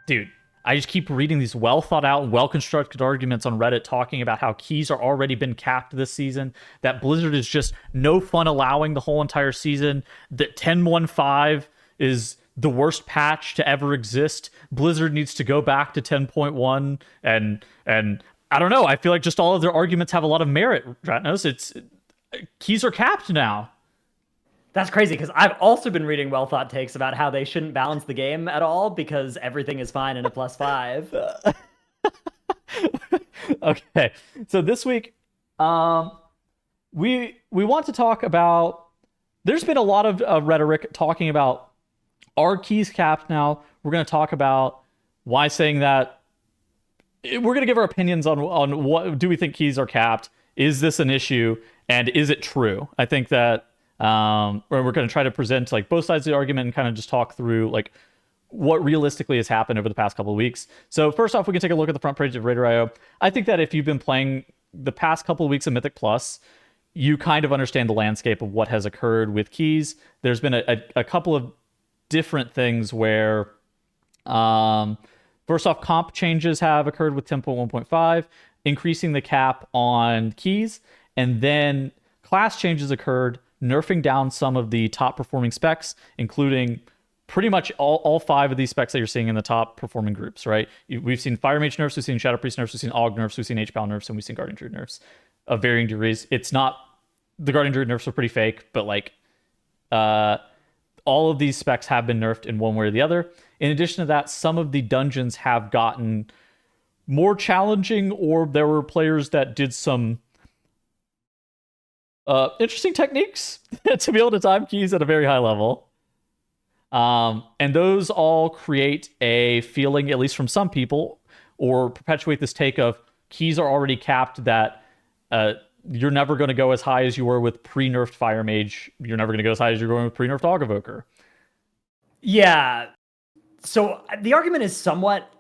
Dude, I just keep reading these well thought out, well constructed arguments on Reddit talking about how keys are already been capped this season, that Blizzard is just no fun allowing the whole entire season, that 10.15 is the worst patch to ever exist. Blizzard needs to go back to 10.1 and I don't know, I feel like just all of their arguments have a lot of merit, Dratnos. It's keys are capped now. That's crazy, because I've also been reading well-thought takes about how they shouldn't balance the game at all because everything is fine in a +5. Okay, so this week, we want to talk about. There's been a lot of rhetoric talking about are keys capped now. We're going to talk about why saying that. We're going to give our opinions on what do we think keys are capped. Is this an issue, and is it true? I think that. Where we're going to try to present like both sides of the argument and kind of just talk through like what realistically has happened over the past couple of weeks. So first off, we can take a look at the front page of Raider.io. I think that if you've been playing the past couple of weeks of Mythic Plus, you kind of understand the landscape of what has occurred with keys. There's been a couple of different things where, first off, comp changes have occurred with 10.1.5, increasing the cap on keys, and then class changes occurred, nerfing down some of the top performing specs, including pretty much all 5 of these specs that you're seeing in the top performing groups, right? We've seen Fire Mage nerfs, we've seen Shadow Priest nerfs, we've seen Aug nerfs, we've seen H-Pal nerfs, and we've seen Guardian Druid nerfs of varying degrees. It's not, the Guardian Druid nerfs are pretty fake, but like, all of these specs have been nerfed in one way or the other. In addition to that, some of the dungeons have gotten more challenging, or there were players that did some interesting techniques to be able to time keys at a very high level. And those all create a feeling, at least from some people, or perpetuate this take of keys are already capped, that you're never going to go as high as you were with pre-nerfed Fire Mage. You're never going to go as high as you're going with pre-nerfed Aug Evoker. Yeah. So the argument is somewhat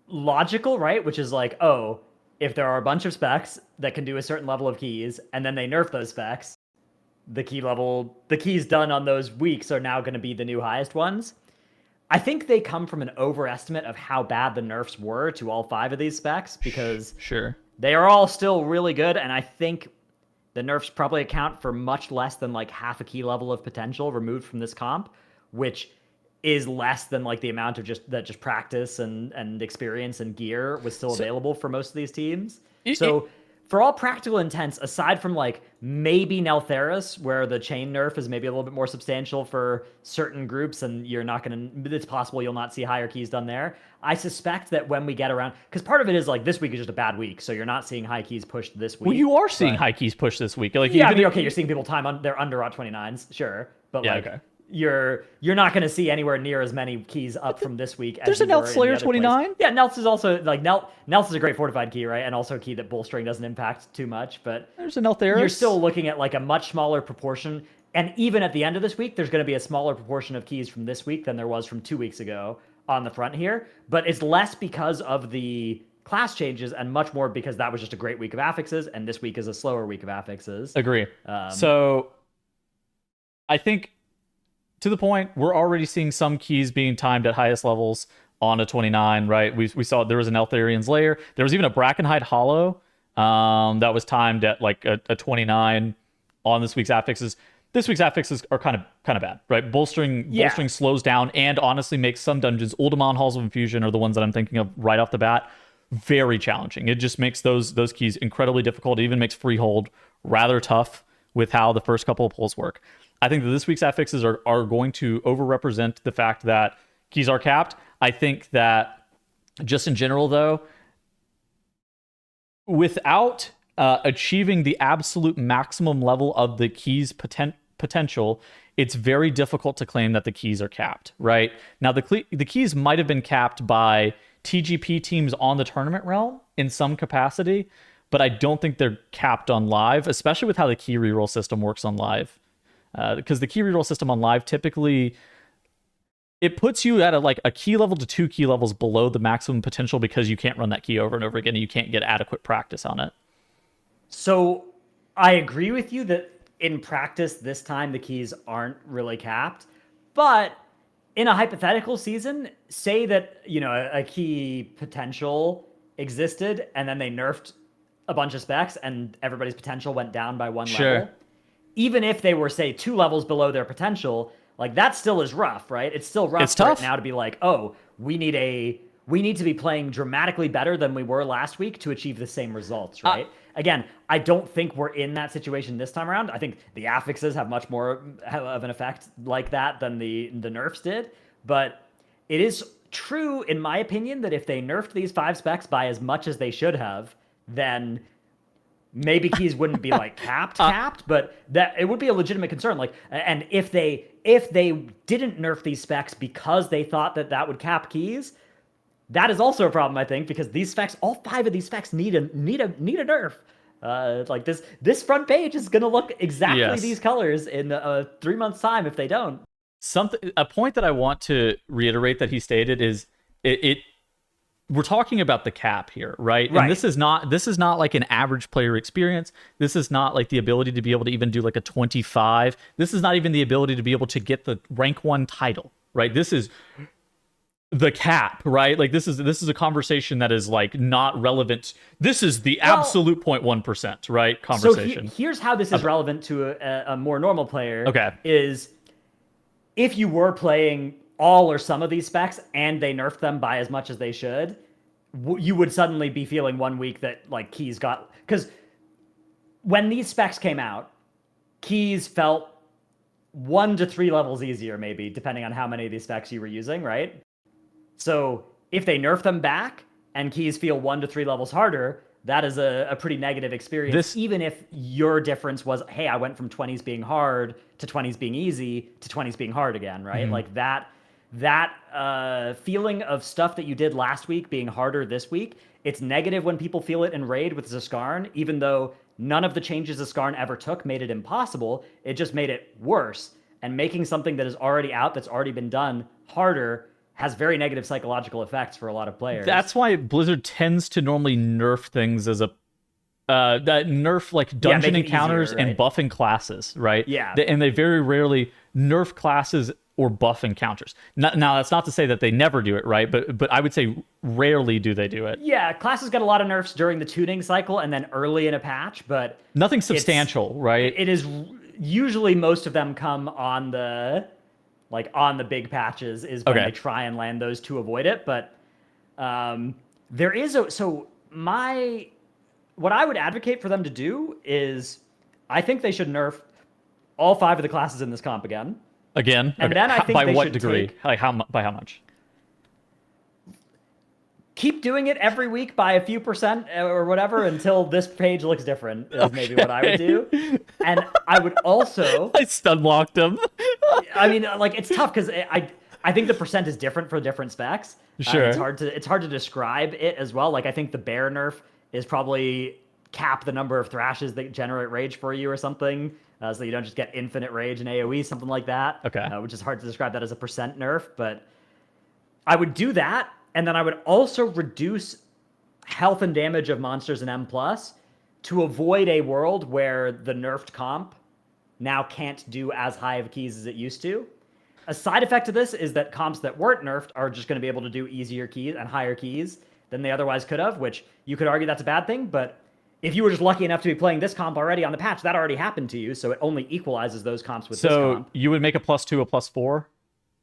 logical, right? Which is like, oh, if there are a bunch of specs that can do a certain level of keys, and then they nerf those specs, the keys done on those weeks are now going to be the new highest ones. I think they come from an overestimate of how bad the nerfs were to all 5 of these specs, because sure, they are all still really good, and I think the nerfs probably account for much less than like half a key level of potential removed from this comp, which is less than like the amount of just practice and experience and gear was still available for most of these teams. So for all practical intents, aside from like maybe Neltharus, where the chain nerf is maybe a little bit more substantial for certain groups, and you're not going to, it's possible you'll not see higher keys done there. I suspect that when we get around, because part of it is like this week is just a bad week, so you're not seeing high keys pushed this week. Well, you are seeing high keys pushed this week. Like, yeah, I mean, okay, you're seeing people time they're under Rot 29s, sure, but yeah, like. Okay. You're not going to see anywhere near as many keys up from this week as there's a Nelt Slayer 29. Yeah, Nelt's is also like Nelt's is a great fortified key, right? And also a key that bolstering doesn't impact too much. But there's a Neltharus. You're still looking at like a much smaller proportion, and even at the end of this week, there's going to be a smaller proportion of keys from this week than there was from 2 weeks ago on the front here. But it's less because of the class changes and much more because that was just a great week of affixes, and this week is a slower week of affixes. Agree. So I think, to the point, we're already seeing some keys being timed at highest levels on a 29, right? We saw there was an Neltharian's Lair. There was even a Brackenhide Hollow that was timed at like a 29 on this week's affixes. This week's affixes are kind of bad, right? Bolstering slows down and honestly makes some dungeons, Uldaman Halls of Infusion are the ones that I'm thinking of right off the bat, very challenging. It just makes those keys incredibly difficult. It even makes Freehold rather tough with how the first couple of pulls work. I think that this week's affixes are going to overrepresent the fact that keys are capped. I think that just in general, though, without achieving the absolute maximum level of the keys potential, it's very difficult to claim that the keys are capped, right? Now, the keys might have been capped by TGP teams on the tournament realm in some capacity, but I don't think they're capped on live, especially with how the key reroll system works on live. Because the key reroll system on live typically it puts you at a key level to 2 key levels below the maximum potential because you can't run that key over and over again and you can't get adequate practice on it. So I agree with you that in practice this time the keys aren't really capped. But in a hypothetical season, say that, you know, a key potential existed and then they nerfed a bunch of specs and everybody's potential went down by one Sure. level. Even if they were, say, 2 levels below their potential, like that still is rough, right? It's still rough It's for it tough. now to be like, oh, we need to be playing dramatically better than we were last week to achieve the same results, right? Again, I don't think we're in that situation this time around. I think the affixes have much more of an effect like that than the nerfs did. But it is true, in my opinion, that if they nerfed these 5 specs by as much as they should have, then maybe keys wouldn't be like capped, but that it would be a legitimate concern. Like, and if they didn't nerf these specs because they thought that that would cap keys, that is also a problem, I think, because these specs, all 5 of these specs need a nerf. Like this front page is gonna look exactly Yes. these colors in 3 months' time if they don't. A point that I want to reiterate that he stated is it we're talking about the cap here, right? Right. And this is not like an average player experience. This is not like the ability to be able to even do like a 25. This is not even the ability to be able to get the rank 1 title, right? This is the cap, right? Like this is a conversation that is like not relevant. This is the absolute 0.1%, right? Conversation. So here's how this is relevant to a more normal player. Okay. Is if you were playing all or some of these specs and they nerfed them by as much as they should, you would suddenly be feeling 1 week that like keys got, because when these specs came out, keys felt 1 to 3 levels easier, maybe depending on how many of these specs you were using, right? So if they nerf them back and keys feel 1 to 3 levels harder, that is a pretty negative experience. Even if your difference was, hey, I went from 20s being hard to 20s being easy to 20s being hard again, right? Mm-hmm. Like that feeling of stuff that you did last week being harder this week, it's negative when people feel it in Raid with Zaskarn, even though none of the changes Zaskarn ever took made it impossible. It just made it worse. And making something that is already out, that's already been done, harder has very negative psychological effects for a lot of players. That's why Blizzard tends to normally nerf things as a that nerf like dungeon encounters easier, right? and buffing classes, right? Yeah. And they very rarely nerf classes or buff encounters. Now that's not to say that they never do it, right? But I would say rarely do they do it. Yeah, classes get a lot of nerfs during the tuning cycle and then early in a patch, but nothing substantial, right? It is usually most of them come on the big patches is when they try and land those to avoid it. But there is what I would advocate for them to do is I think they should nerf all 5 of the classes in this comp again. And then I think by they what should degree? Like by how much? Keep doing it every week by a few percent or whatever until this page looks different is maybe what I would do. And I would also... I stun locked him. I mean, like, it's tough because I think the percent is different for different specs. Sure. It's hard to describe it as well. Like, I think the bear nerf is probably cap the number of thrashes that generate rage for you or something, so you don't just get infinite rage and AoE, something like that. Okay. Which is hard to describe that as a percent nerf, but I would do that, and then I would also reduce health and damage of monsters in M+ to avoid a world where the nerfed comp now can't do as high of keys as it used to. A side effect of this is that comps that weren't nerfed are just going to be able to do easier keys and higher keys than they otherwise could have, which you could argue that's a bad thing, but if you were just lucky enough to be playing this comp already on the patch, that already happened to you, so it only equalizes those comps with this comp. So you would make a +2 a +4,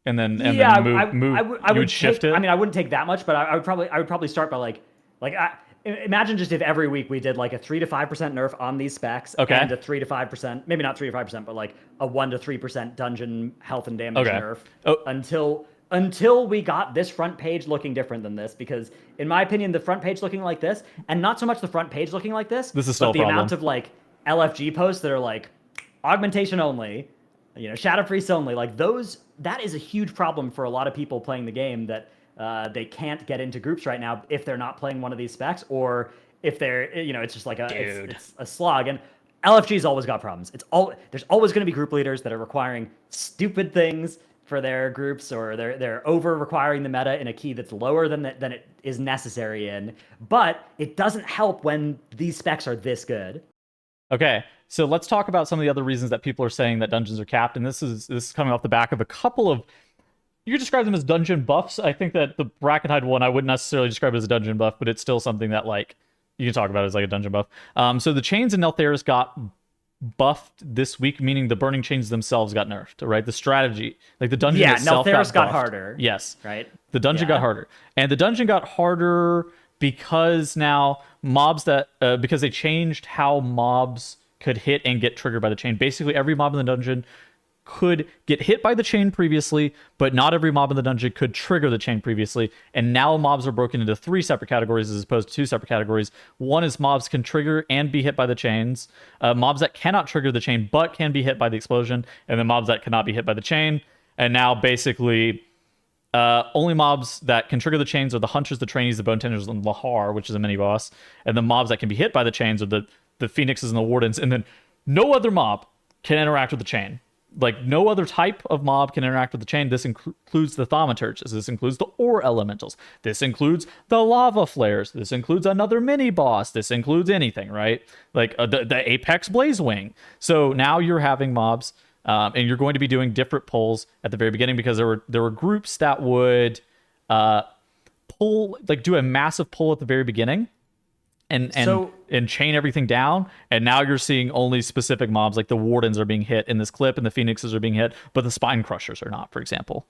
and then I would shift it. I mean, I wouldn't take that much, but I would probably start by imagine just if every week we did like a 3 to 5% nerf on these specs, and a 3 to 5%, maybe not 3 to 5%, but like a 1 to 3% dungeon health and damage nerf until we got this front page looking different than this. Because in my opinion, the front page looking like this, and not so much the front page looking like this, is still but the amount of like LFG posts that are like augmentation only, shadow priest only, like those, that is a huge problem for a lot of people playing the game that they can't get into groups right now if they're not playing one of these specs, or if they're, it's just like it's a slog. And LFG's always got problems. There's always going to be group leaders that are requiring stupid things for their groups, or they're over requiring the meta in a key that's lower than it is necessary in. But it doesn't help when these specs are this good. Okay, so let's talk about some of the other reasons that people are saying that dungeons are capped, and this is coming off the back of a couple of, you could describe them as dungeon buffs. I think that the Brackenhide one I wouldn't necessarily describe it as a dungeon buff, but it's still something that like you can talk about as like a dungeon buff. So the chains in Neltharus got buffed this week, meaning the burning chains themselves got nerfed, right? The strategy, like the dungeon itself Neltharus got buffed. harder. Yes, Right? the dungeon got harder, and the dungeon got harder because now mobs that because they changed how mobs could hit and get triggered by the chain. Basically, every mob in the dungeon could get hit by the chain previously, but not every mob in the dungeon could trigger the chain previously. And now mobs are broken into 3 separate categories as opposed to 2 separate categories. One is mobs can trigger and be hit by the chains, mobs that cannot trigger the chain but can be hit by the explosion, and then mobs that cannot be hit by the chain. And now basically only mobs that can trigger the chains are the hunters, the trainees, the bone tenders, and Lahar, which is a mini boss. And the mobs that can be hit by the chains are the phoenixes and the wardens. And then no other mob can interact with the chain. Like no other type of mob can interact with the chain. This includes the thaumaturges. This includes the ore elementals. This includes the lava flares. This includes another mini boss. This includes anything, right? Like the apex blaze wing. So now you're having mobs, and you're going to be doing different pulls at the very beginning because there were groups that would do a massive pull at the very beginning. And chain everything down, and now you're seeing only specific mobs like the wardens are being hit in this clip, and the phoenixes are being hit, but the spine crushers are not, for example.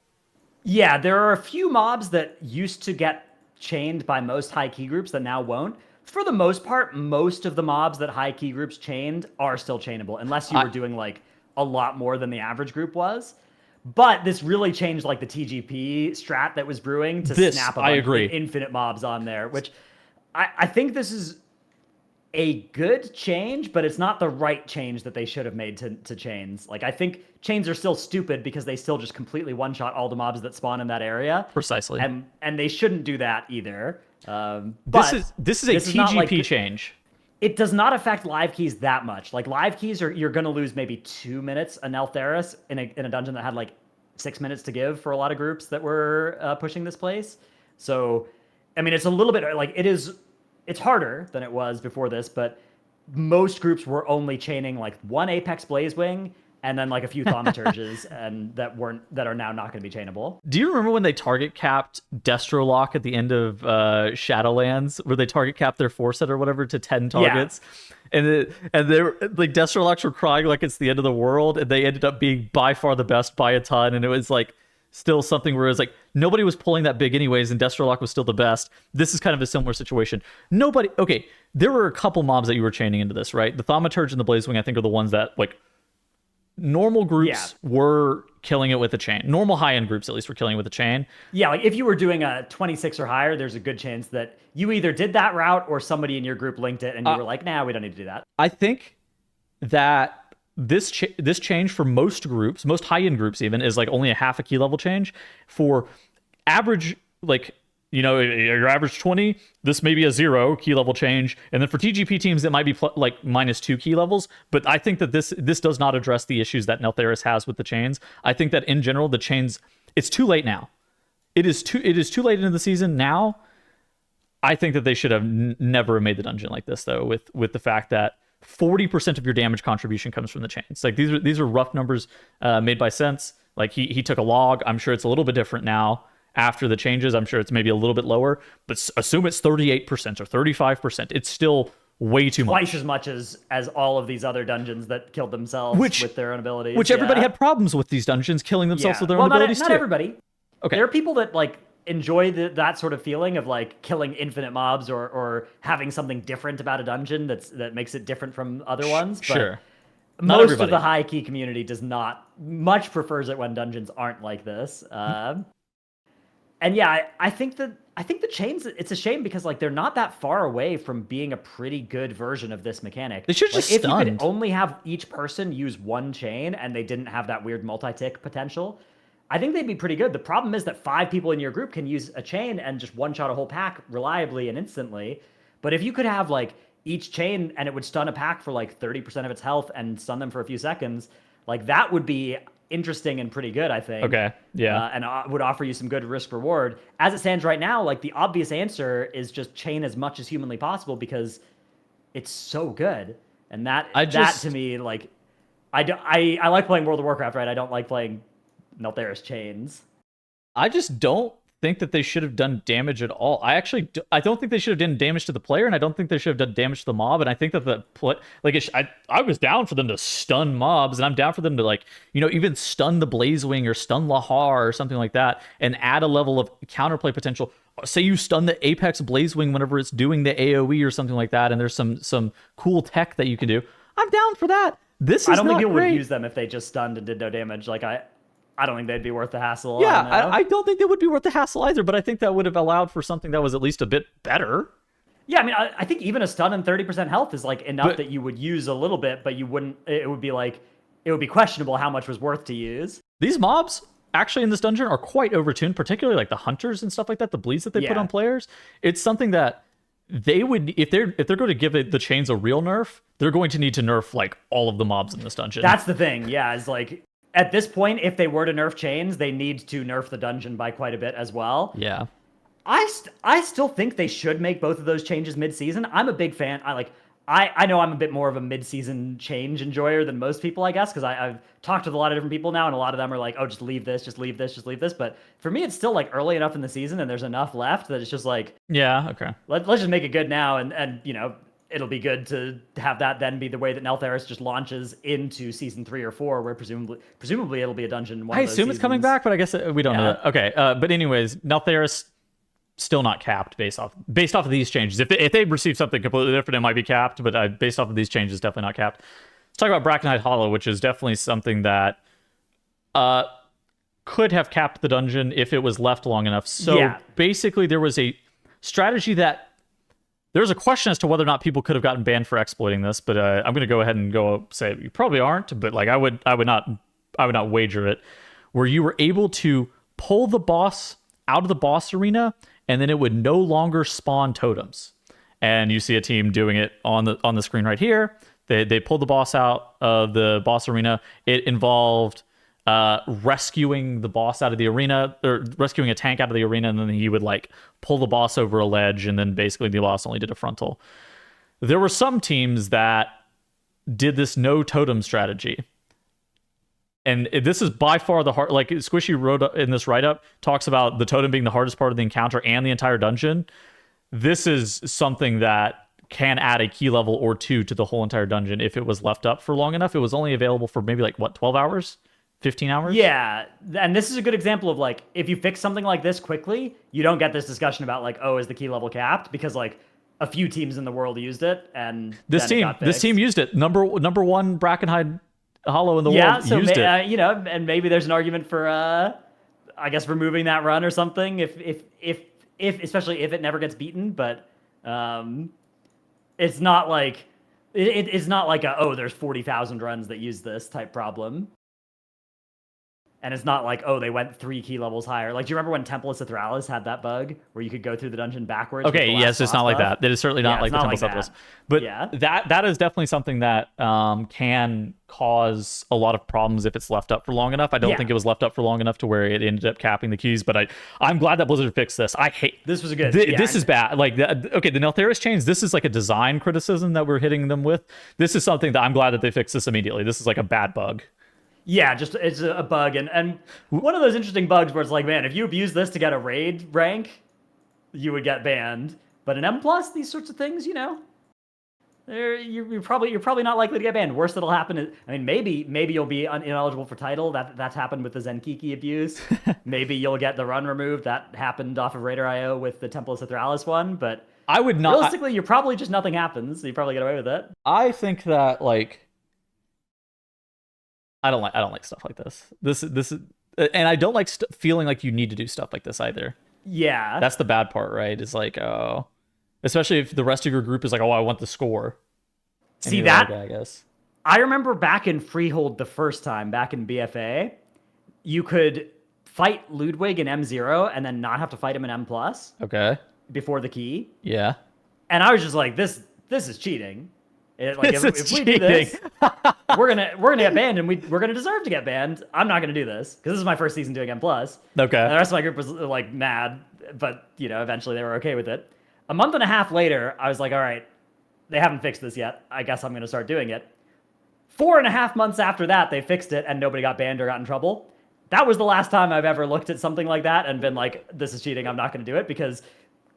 Yeah, there are a few mobs that used to get chained by most high key groups that now won't. For the most part, most of the mobs that high key groups chained are still chainable, unless you were doing like a lot more than the average group was. But this really changed like the TGP strat that was brewing to snap a bunch of infinite mobs on there, which I think this is a good change, but it's not the right change that they should have made to chains. Like, I think chains are still stupid because they still just completely one-shot all the mobs that spawn in that area. Precisely. And they shouldn't do that either. This is a TGP change. It does not affect live keys that much. Like, live keys, you're going to lose maybe 2 minutes a Neltharus in a dungeon that had, like, 6 minutes to give for a lot of groups that were pushing this place. So, I mean, it's a little bit, like, it's harder than it was before this, but most groups were only chaining like 1 Apex Blazewing and then like a few thaumaturges and that are now not going to be chainable. Do you remember when they target capped Destrolock at the end of Shadowlands, where they target capped their 4-set or whatever to 10 targets? Yeah. And they're like, Destrolocks were crying like it's the end of the world, and they ended up being by far the best by a ton, and it was like still something where it's like nobody was pulling that big anyways, and Destrolock was still the best. This is kind of a similar situation. Okay, there were a couple mobs that you were chaining into this, right? The Thaumaturge and the Blazewing, I think, are the ones that like normal groups were killing it with a chain. Normal high-end groups, at least, were killing it with a chain. Yeah, like if you were doing a 26 or higher, there's a good chance that you either did that route or somebody in your group linked it and you were like, nah, we don't need to do that. I think that this change for most groups, most high-end groups even, is like only a half a key level change. For average, like, you know, your average 20, this may be a 0 key level change. And then for TGP teams, it might be like -2 key levels. But I think that this does not address the issues that Neltharus has with the chains. I think that in general, the chains, it's too late now. It is too late into the season now. I think that they should have never made the dungeon like this, though, with the fact that 40% of your damage contribution comes from the chains. Like these are rough numbers made by Sense. Like he took a log. I'm sure it's a little bit different now after the changes. I'm sure it's maybe a little bit lower, but assume it's 38% or 35%. It's still way too much. Twice as much as all of these other dungeons that killed themselves with their own abilities. Which everybody had problems with these dungeons killing themselves with their own abilities too. Not everybody. Okay. There are people that like enjoy that sort of feeling of like killing infinite mobs or having something different about a dungeon that makes it different from other ones. But sure. Most of the high key community much prefers it when dungeons aren't like this. And yeah, I think the chains, it's a shame because like they're not that far away from being a pretty good version of this mechanic. They should just if you could only have each person use one chain and they didn't have that weird multi-tick potential, I think they'd be pretty good. The problem is that 5 people in your group can use a chain and just one-shot a whole pack reliably and instantly. But if you could have like each chain and it would stun a pack for like 30% of its health and stun them for a few seconds, like that would be interesting and pretty good, I think. Okay, yeah. And would offer you some good risk reward. As it stands right now, like the obvious answer is just chain as much as humanly possible because it's so good. And that I that just to me, like, I like playing World of Warcraft, right? I don't like playing Neltharus Chains. I just don't think that they should have done damage at all. I don't think they should have done damage to the player, and I don't think they should have done damage to the mob. And I think that I was down for them to stun mobs, and I'm down for them to, like, even stun the Blazewing or stun Lahar or something like that, and add a level of counterplay potential. Say you stun the Apex Blazewing whenever it's doing the AOE or something like that, and there's some cool tech that you can do. I'm down for that. This is I don't think not people great. would use them if they just stunned and did no damage. Like, I don't think they'd be worth the hassle. Yeah, I I don't think they would be worth the hassle either, but I think that would have allowed for something that was at least a bit better. Yeah, I mean, I think even a stun and 30% health is like enough that you would use a little bit, but you wouldn't. It would be questionable how much was worth to use. These mobs actually in this dungeon are quite overtuned, particularly like the hunters and stuff like that. The bleeds that they put on players. It's something that they would, if they're going to give the chains a real nerf, they're going to need to nerf like all of the mobs in this dungeon. That's the thing. Yeah, is like, at this point, if they were to nerf chains, they need to nerf the dungeon by quite a bit as well. Yeah. I still think they should make both of those changes mid-season. I'm a big fan. I know I'm a bit more of a mid-season change enjoyer than most people, I guess, because I've talked with a lot of different people now, and a lot of them are like, oh, just leave this, just leave this, just leave this. But for me, it's still like early enough in the season, and there's enough left that it's just like, yeah, okay. Let's just make it good now, and it'll be good to have that then be the way that Neltharus just launches into season 3 or 4, where presumably it'll be a dungeon. I assume it's coming back, but I guess we don't know that. Okay, but anyways, Neltharus still not capped based off of these changes. If they receive something completely different, it might be capped, but based off of these changes, definitely not capped. Let's talk about Brackenhide Hollow, which is definitely something that could have capped the dungeon if it was left long enough. So basically, there was a strategy that there's a question as to whether or not people could have gotten banned for exploiting this, but I'm going to go ahead and say you probably aren't, but like I would not wager it, where you were able to pull the boss out of the boss arena, and then it would no longer spawn totems. And you see a team doing it on the screen right here. They pulled the boss out of the boss arena. It involved rescuing the boss out of the arena, or rescuing a tank out of the arena, and then he would like pull the boss over a ledge, and then basically the boss only did a frontal. There were some teams that did this no totem strategy. And this is by far the hard, like Squishy wrote in this write-up, talks about the totem being the hardest part of the encounter and the entire dungeon. This is something that can add a key level or two to the whole entire dungeon if it was left up for long enough. It was only available for maybe 12 hours? 15 hours? Yeah, and this is a good example of like, if you fix something like this quickly, you don't get this discussion about like, oh, is the key level capped? Because like a few teams in the world used it, and this team used it. Number one Brackenhide Hollow in the world so used it. And maybe there's an argument for I guess removing that run or something if especially if it never gets beaten, but it's not like it's not like there's 40,000 runs that use this type problem. And it's not like, oh, they went 3 key levels higher. Like, do you remember when Templus of Thralis had that bug where you could go through the dungeon backwards? Okay, yes, it's not like that. It is certainly not like the Templus of Thralis. But that is definitely something that can cause a lot of problems if it's left up for long enough. I don't think it was left up for long enough to where it ended up capping the keys, but I'm glad that Blizzard fixed this. I hate this. Was a good. This is bad. Like, okay, the Neltharus chains, this is like a design criticism that we're hitting them with. This is something that I'm glad that they fixed this immediately. This is like a bad bug. Yeah, just it's a bug, and one of those interesting bugs where it's like, man, if you abuse this to get a raid rank, you would get banned. But an M+, these sorts of things, you're probably not likely to get banned. Worst that'll happen is, I mean, maybe you'll be ineligible for title. That's happened with the Zenkiki abuse. Maybe you'll get the run removed. That happened off of Raider.io with the Templus of Thralis one. But I would not. Realistically, you're probably just nothing happens. So you probably get away with it. I think that I don't like stuff like this. This is, and I don't like feeling like you need to do stuff like this either. Yeah, that's the bad part, right? It's like, oh, especially if the rest of your group is like, oh, I want the score. See that? Like, I guess I remember back in Freehold the first time, back in BFA, you could fight Ludwig in M0 and then not have to fight him in M+. Okay. Before the key. Yeah. And I was just like, this is cheating. If we do this, we're gonna get banned, and we're gonna deserve to get banned. I'm not gonna do this because this is my first season doing M+. Okay. And the rest of my group was like mad, but eventually they were okay with it. A month and a half later, I was like, all right, they haven't fixed this yet. I guess I'm going to start doing it. 4.5 months after that, they fixed it and nobody got banned or got in trouble. That was the last time I've ever looked at something like that and been like, this is cheating, I'm not going to do it, because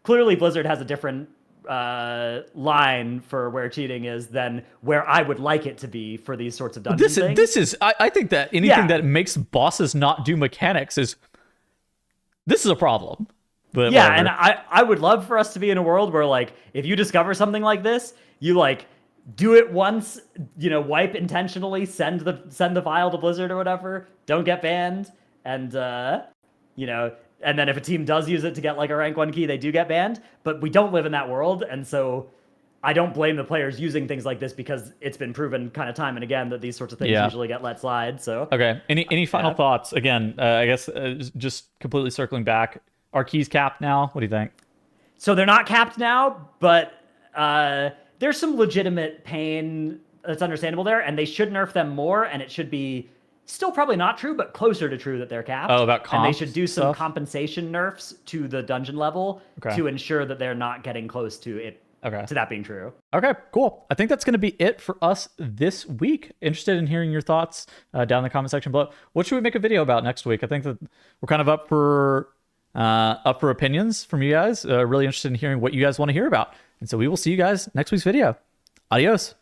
clearly Blizzard has a different line for where cheating is than where I would like it to be for these sorts of dungeon things. This is I think that anything that makes bosses not do mechanics is a problem. But yeah, whatever. and I would love for us to be in a world where, like, if you discover something like this, you like do it once, wipe intentionally, send the file to Blizzard or whatever, don't get banned, and and then if a team does use it to get like a rank 1 key, they do get banned. But we don't live in that world, and so I don't blame the players using things like this, because it's been proven kind of time and again that these sorts of things usually get let slide. So okay, any final thoughts? Again, I guess just completely circling back, are keys capped now? What do you think? So they're not capped now, but there's some legitimate pain that's understandable there, and they should nerf them more, and it should be still probably not true, but closer to true that they're capped. Oh, about comp and they should do some stuff? compensation nerfs to the dungeon level to ensure that they're not getting close to it. To that being true. Okay, cool. I think that's going to be it for us this week. Interested in hearing your thoughts down in the comment section below. What should we make a video about next week? I think that we're kind of up for opinions from you guys. Really interested in hearing what you guys want to hear about. And so we will see you guys next week's video. Adios.